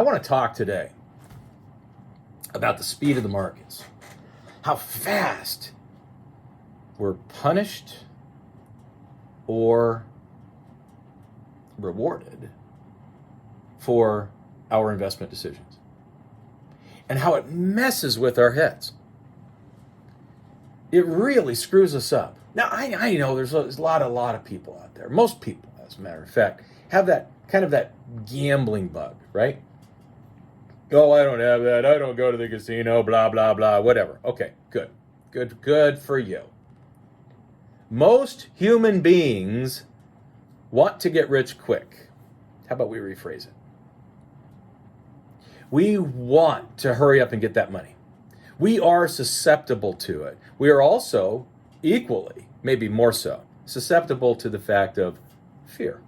I want to talk today about the speed of the markets, how fast we're punished or rewarded for our investment decisions, and how it messes with our heads. It really screws us up. Now, I know there's a lot of people out there, most people, as a matter of fact, have that kind of that gambling bug, right? Oh, I don't have that. I don't go to the casino, blah, blah, blah, whatever. Okay, good for you. Most human beings want to get rich quick. How about we rephrase it? We want to hurry up and get that money. We are susceptible to it. We are also equally, maybe more so, susceptible to the fact of fear.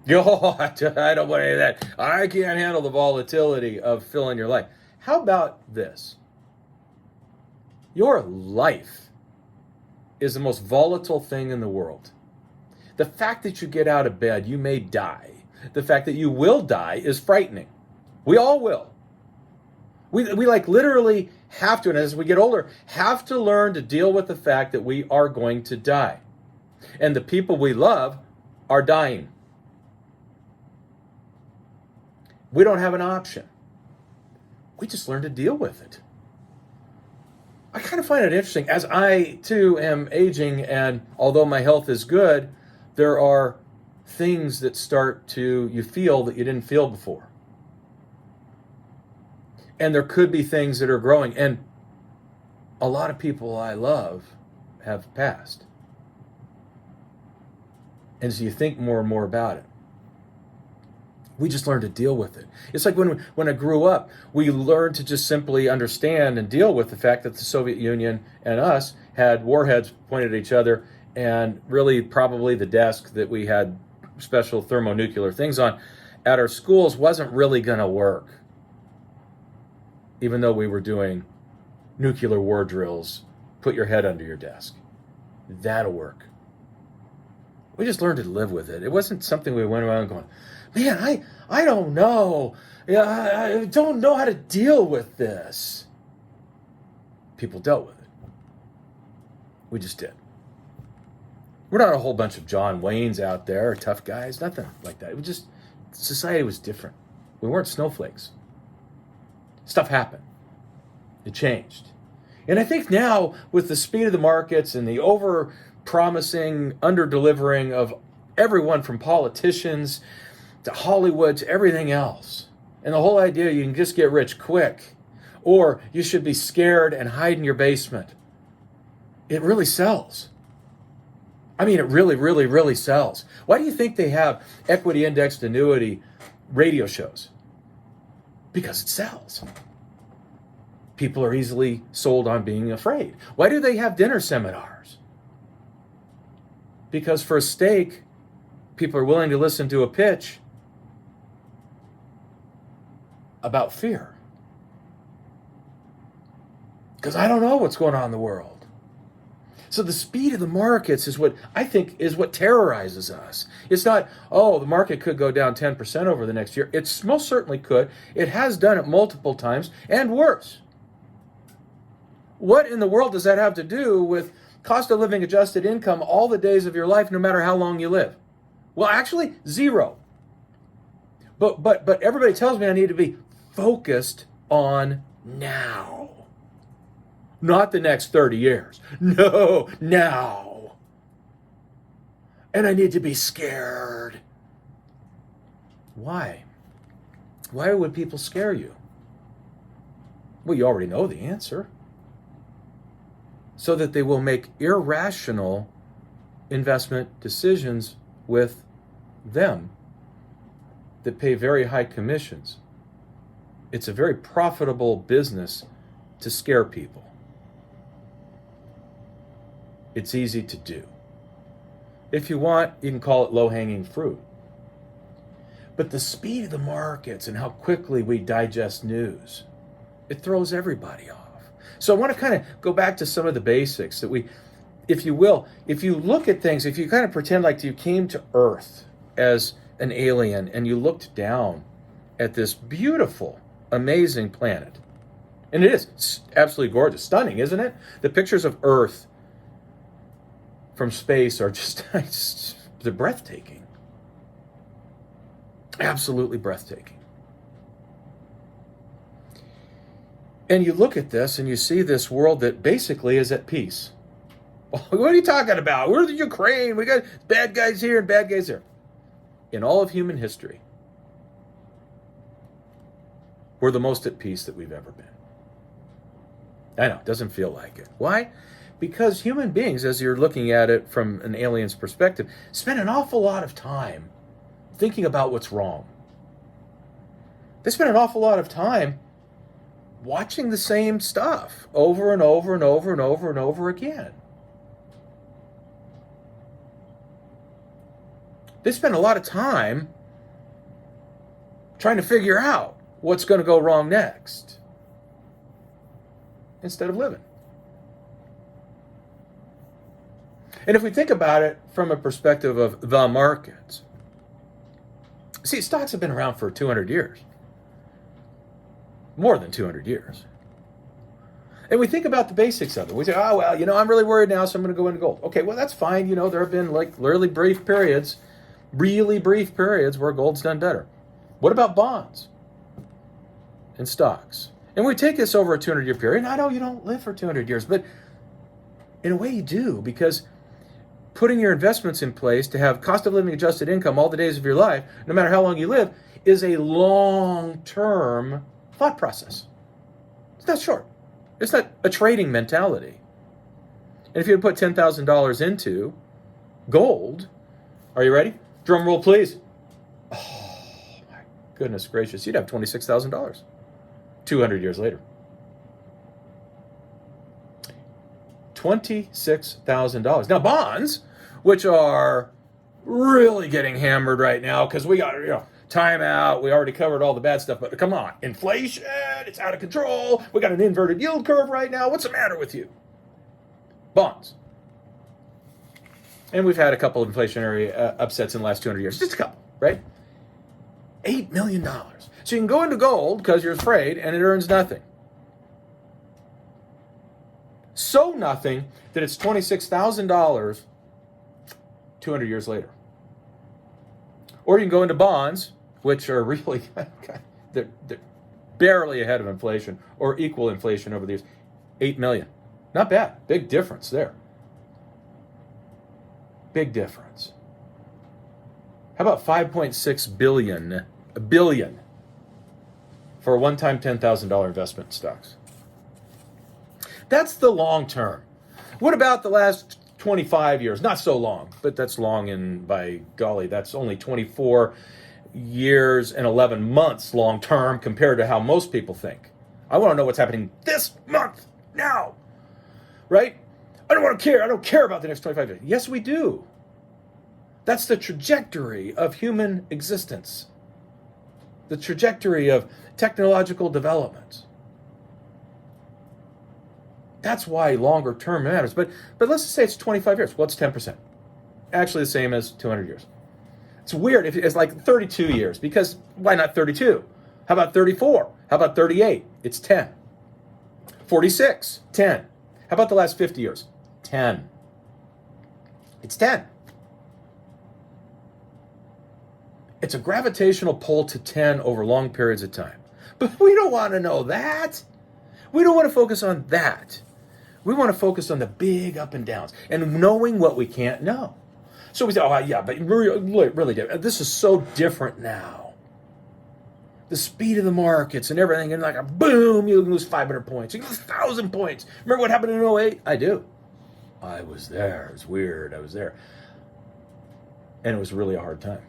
Yo, I don't want any of that. I can't handle the volatility of filling your life. How about this? Your life is the most volatile thing in the world. The fact that you get out of bed, you may die. The fact that you will die is frightening. We all will. We like literally have to, and as we get older, have to learn to deal with the fact that we are going to die. And the people we love are dying. We don't have an option. We just learn to deal with it. I kind of find it interesting. As I, too, am aging, and although my health is good, there are things that you feel that you didn't feel before. And there could be things that are growing. And a lot of people I love have passed. And so you think more and more about it. We just learn to deal with it. It's like when I grew up, we learned to just simply understand and deal with the fact that the Soviet Union and us had warheads pointed at each other, and really probably the desk that we had special thermonuclear things on at our schools wasn't really going to work, even though we were doing nuclear war drills. Put your head under your desk. That'll work. We just learned to live with it. It wasn't something we went around going, man, I don't know. I don't know how to deal with this. People dealt with it. We just did. We're not a whole bunch of John Waynes out there, or tough guys, nothing like that. It was just, society was different. We weren't snowflakes. Stuff happened. It changed. And I think now, with the speed of the markets and the over-promising, under-delivering of everyone from politicians to Hollywood to everything else, and the whole idea you can just get rich quick, or you should be scared and hide in your basement, it really sells. I mean, it really, really, really sells. Why do you think they have equity indexed annuity radio shows? Because it sells. People are easily sold on being afraid. Why do they have dinner seminars? Because for a steak, people are willing to listen to a pitch about fear. Because I don't know what's going on in the world. So the speed of the markets is what I think is what terrorizes us. It's not, the market could go down 10% over the next year. It most certainly could. It has done it multiple times, and worse. What in the world does that have to do with cost of living adjusted income all the days of your life, no matter how long you live? Well, actually, zero. But everybody tells me I need to be focused on now. Not the next 30 years. No, now. And I need to be scared. Why? Why would people scare you? Well, you already know the answer. So that they will make irrational investment decisions with them that pay very high commissions. It's a very profitable business to scare people. It's easy to do. If you want, you can call it low-hanging fruit. But the speed of the markets and how quickly we digest news, it throws everybody off. So I want to kind of go back to some of the basics that if you will, if you look at things, if you kind of pretend like you came to Earth as an alien and you looked down at this beautiful, amazing planet. And it is. It's absolutely gorgeous. Stunning, isn't it? The pictures of Earth from space are just they're breathtaking. Absolutely breathtaking. And you look at this and you see this world that basically is at peace. What are you talking about? We're the Ukraine. We got bad guys here and bad guys there. In all of human history, we're the most at peace that we've ever been. I know, it doesn't feel like it. Why? Because human beings, as you're looking at it from an alien's perspective, spend an awful lot of time thinking about what's wrong. They spend an awful lot of time watching the same stuff over and over and over and over and over again. They spend a lot of time trying to figure out what's going to go wrong next instead of living. And if we think about it from a perspective of the markets, see, stocks have been around for 200 years. More than 200 years. And we think about the basics of it. We say, oh, well, I'm really worried now, so I'm going to go into gold. Okay, well, that's fine. There have been really brief periods where gold's done better. What about bonds and stocks? And we take this over a 200-year period. And I know you don't live for 200 years, but in a way you do, because putting your investments in place to have cost of living adjusted income all the days of your life, no matter how long you live, is a long-term thought process. It's not short. It's not a trading mentality. And if you had put $10,000 into gold, are you ready? Drum roll, please. Oh, my goodness gracious. You'd have $26,000 200 years later. $26,000. Now, bonds, which are really getting hammered right now because we got, time out. We already covered all the bad stuff, but come on. Inflation, it's out of control. We got an inverted yield curve right now. What's the matter with you? Bonds. And we've had a couple of inflationary upsets in the last 200 years. Just a couple, right? $8 million. So you can go into gold because you're afraid and it earns nothing. So nothing that it's $26,000 200 years later. Or you can go into bonds, which are really, they're barely ahead of inflation or equal inflation over the years. 8 million. Not bad. Big difference there. Big difference. How about 5.6 billion for a one-time $10,000 investment in stocks? That's the long term. What about the last 25 years? Not so long, but that's long, and by golly, that's only 24 years and 11 months long term compared to how most people think. I want to know what's happening this month, now, right? I don't care about the next 25 years. Yes, we do. That's the trajectory of human existence, the trajectory of technological development. That's why longer term matters. But let's just say it's 25 years. What's 10%? Actually the same as 200 years. It's weird if it's like 32 years, because why not 32? How about 34? How about 38? It's 10. 46, 10. How about the last 50 years? 10. It's 10. It's a gravitational pull to 10 over long periods of time. But we don't want to know that. We don't want to focus on that. We want to focus on the big up and downs and knowing what we can't know. So we say, oh, yeah, but really, this is so different now. The speed of the markets and everything, and like a boom, you lose 500 points, you lose 1,000 points. Remember what happened in 2008? I do. I was there. It was weird. I was there. And it was really a hard time.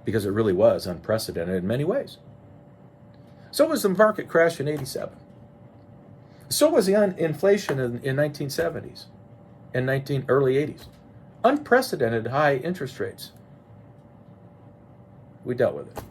Because it really was unprecedented in many ways. So was the market crash in 87. So was the inflation in 1970s and early 80s. Unprecedented high interest rates. We dealt with it.